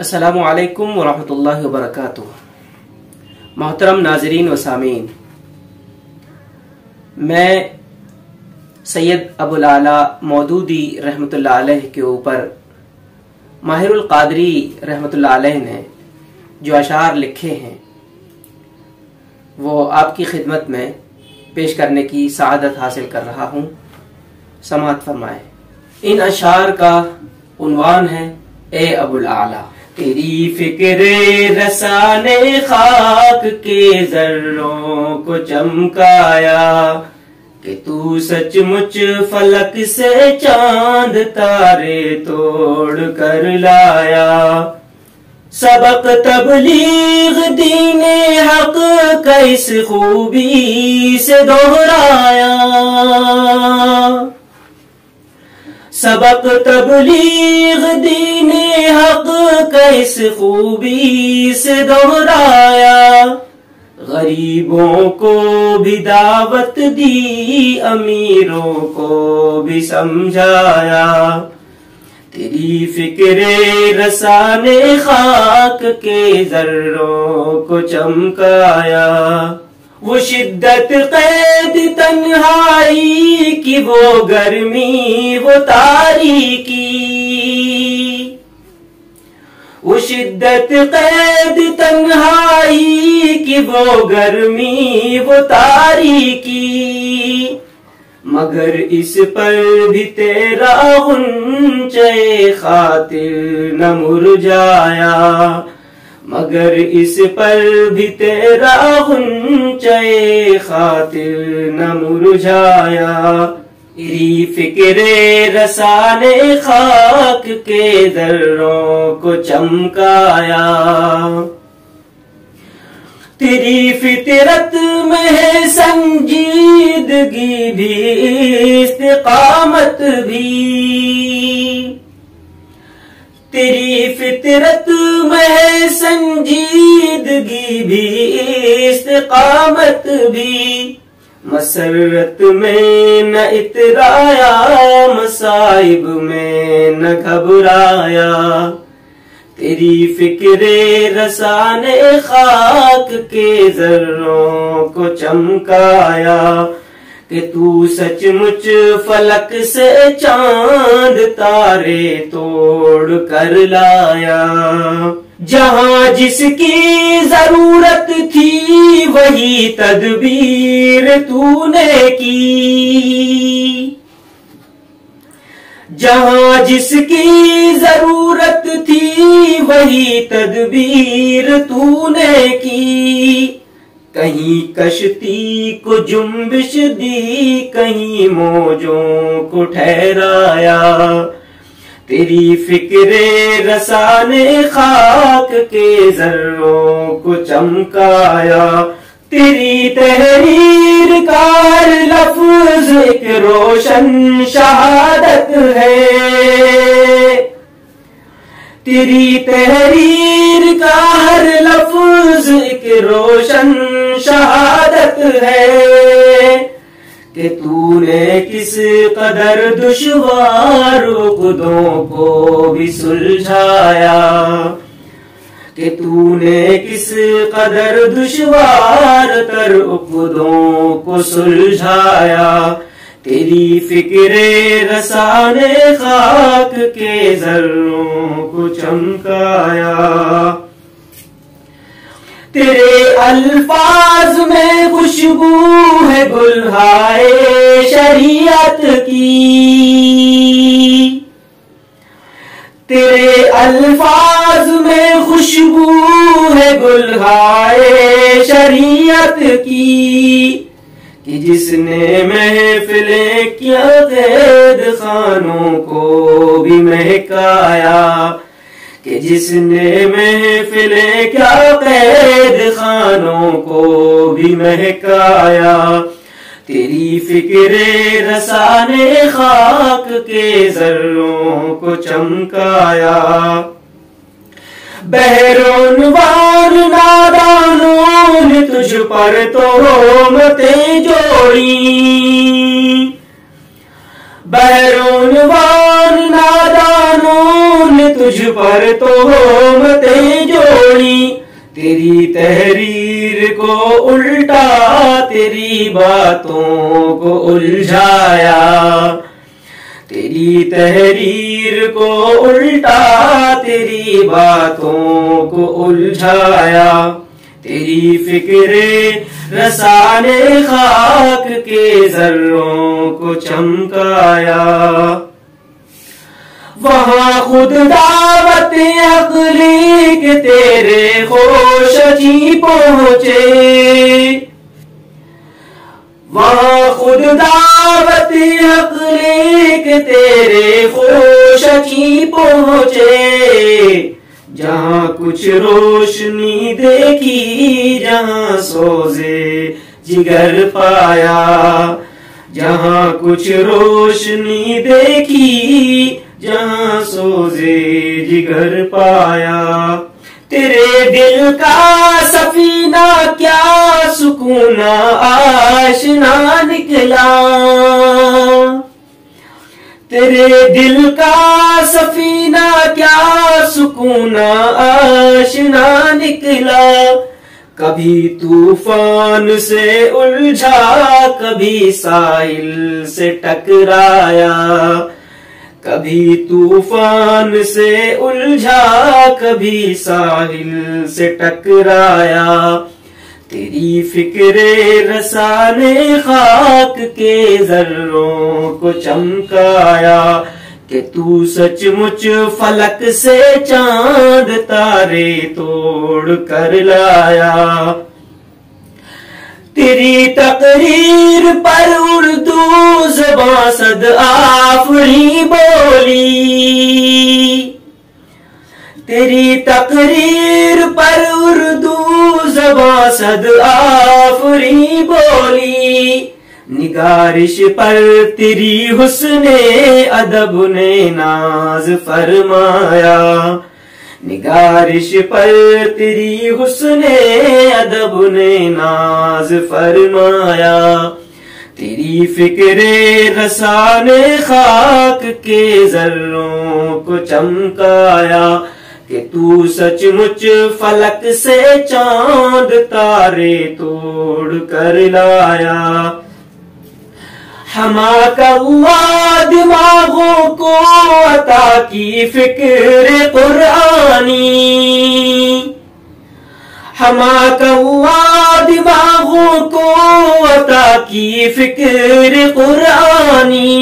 अस्सलामु अलैकुम वरहमतुल्लाहि वबरकातुह। मोहतरम नाज़रीन व सामीन, मैं सैयद अबुल आला मौदूदी रहमतुल्लाह अलैह के ऊपर माहिरुल क़ादरी रहमतुल्लाह अलैह ने जो अशार लिखे हैं वो आपकी खिदमत में पेश करने की सआदत हासिल कर रहा हूँ। समाअत फरमाएं। इन अशार का उन्वान है ए अबुल आला। तेरी फिक्रे रसाने खाक के जर्रों को चमकाया कि तू सचमुच फलक से चांद तारे तोड़ कर लाया। सबक तबलीग दीने हक का इस खूबी से दोहराया। सबक तबलीग दीने हक का इस खूबी से दोहराया। गरीबों को भी दावत दी, अमीरों को भी समझाया। तेरी फिक्रे रसाने खाक के जर्रों को चमकाया। वो शिद्दत कैद तन्हाई की, वो गर्मी वो तारीकी। वो शिद्दत कैद तन्हाई की, वो गर्मी वो तारीकी। मगर इस पर भी तेरा गुंचे खातिर न मुरझाया। मगर इस पर भी तेरा गुंचे खातिर न मुरझाया। तेरी फिक्रे रसाने खाक के जर्रों को चमकाया। तेरी फितरत में है संजीदगी भी, इस्तिकामत भी। तेरी फितरत में है संजीदगी भी, इस्तिकामत भी। मसरत में न इतराया, मसाइब में न घबराया। तेरी फिक्रे रसाने खाक के जर्रों को चमकाया कि तू सचमुच फलक से चांद तारे तोड़ कर लाया। जहां जिसकी जरूरत थी वही तदबीर तूने की। जहां जिसकी जरूरत थी वही तदबीर तूने की। कहीं कश्ती को जुम्बिश दी, कहीं मौजों को ठहराया। तेरी फिक्रे रसाने खाक के जर्रों को चमकाया। तेरी तहरीर का हर लफ्ज एक रोशन शहादत है। तेरी तहरीर का हर लफ्ज एक रोशन शहादत है कि तूने किस कदर दुश्वार उक़दों को भी सुलझाया। कि तूने किस कदर दुश्वार तर उक़दों को सुलझाया। तेरी फिक्रे रसाने खाक के जर्रों को चमकाया। तेरे अल्फाज में खुशबू है गुलहाए शरीयत की। तेरे अल्फाज में खुशबू है गुलहाए शरीयत की। कि जिसने महफिलें किया कैद खानों को भी महकाया। कि जिसने महफिलें क्या कैद खानों को भी महकाया। तेरी फिक्रे रसाने खाक के जर्रों को चमकाया। बहरोनवार नादानों ने तुझ पर तोहमतें जोड़ी। बहरोनवार नादानों ने तुझ पर तोहमतें تیری باتوں کو الجھایا، تیری تحریر کو الٹا تیری باتوں کو الجھایا، تیری فکر رسانے خاک کے ذروں کو چمکایا، وہاں خود دعوت عقلی کے تیرے خوش جی پہنچے، وہاں خود دعوت عقلی کے تیرے خوش جی پہنچے، جہاں کچھ روشنی دیکھی جہاں سوزے جگر پایا، جہاں کچھ روشنی دیکھی جہاں سوزے جگر پایا، تیرے دل کا سفینہ کیا سکون آشنا نکلا، تیرے دل کا سفینہ کیا سکون آشنا نکلا، کبھی طوفان سے الجھا کبھی ساحل سے ٹکرایا، کبھی طوفان سے الجھا کبھی ساحل سے ٹکرایا، تیری فکر رسانے خاک کے ذروں کو چمکایا، کہ تو سچ مچ فلک سے چاند تارے توڑ کر لایا، تیری تقریر پر اردو زباں صد آفریں بولی، تیری تقریر پر اردو زباں صد آفریں بولی، نگارش پر تیری حسن ادب نے ناز فرمایا، نگارش پر تیری حسن ادب نے ناز فرمایا، تیری فکر رسانے خاک کے ذروں کو چمکایا، کہ تو سچ مچ فلک سے چاند تارے توڑ کر لایا، حماک اللہ دماغوں کو عطا کی فکر قرآنی، حماک اللہ دماغوں کو عطا کی فکر قرآنی،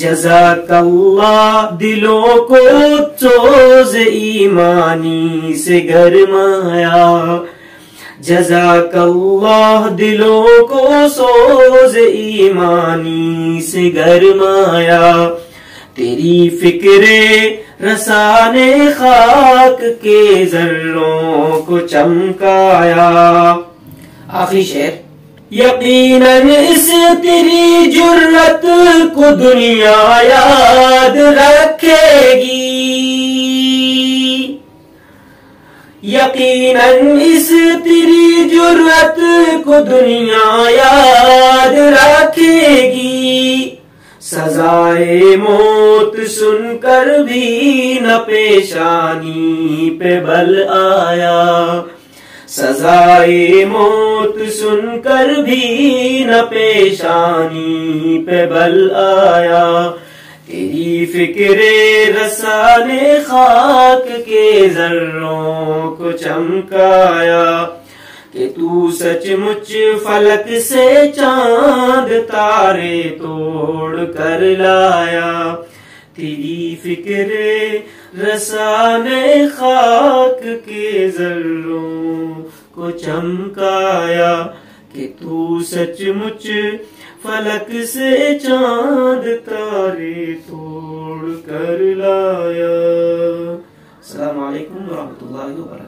جزاک اللہ دلوں کو سوز ایمانی سے گرمایا، جزاک اللہ دلوں کو سوز ایمانی سے گرمایا، تیری فکر رسانے خاک کے ذروں کو چمکایا۔ آخری شعر، یقیناً اس تیری جرت کو دنیا یاد رکھے گی، یقیناً اس تیری جرت کو دنیا یاد رکھے گی، سزائے موت سن کر بھی نہ پیشانی پہ بل آیا، سزائے موت سن کر بھی نہ پیشانی پہ بل آیا، تیری فکر رسانے خاک کے ذروں کو چمکایا، کہ تو سچ مچ فلک سے چاند تارے توڑ کر لایا، تیری فکر رسانے خاک کے ذروں کو چمکایا، کہ تو سچ مچ فلک سے چاند تارے توڑ کر لایا۔ السلام علیکم ورحمۃ اللہ وبرکاتہ۔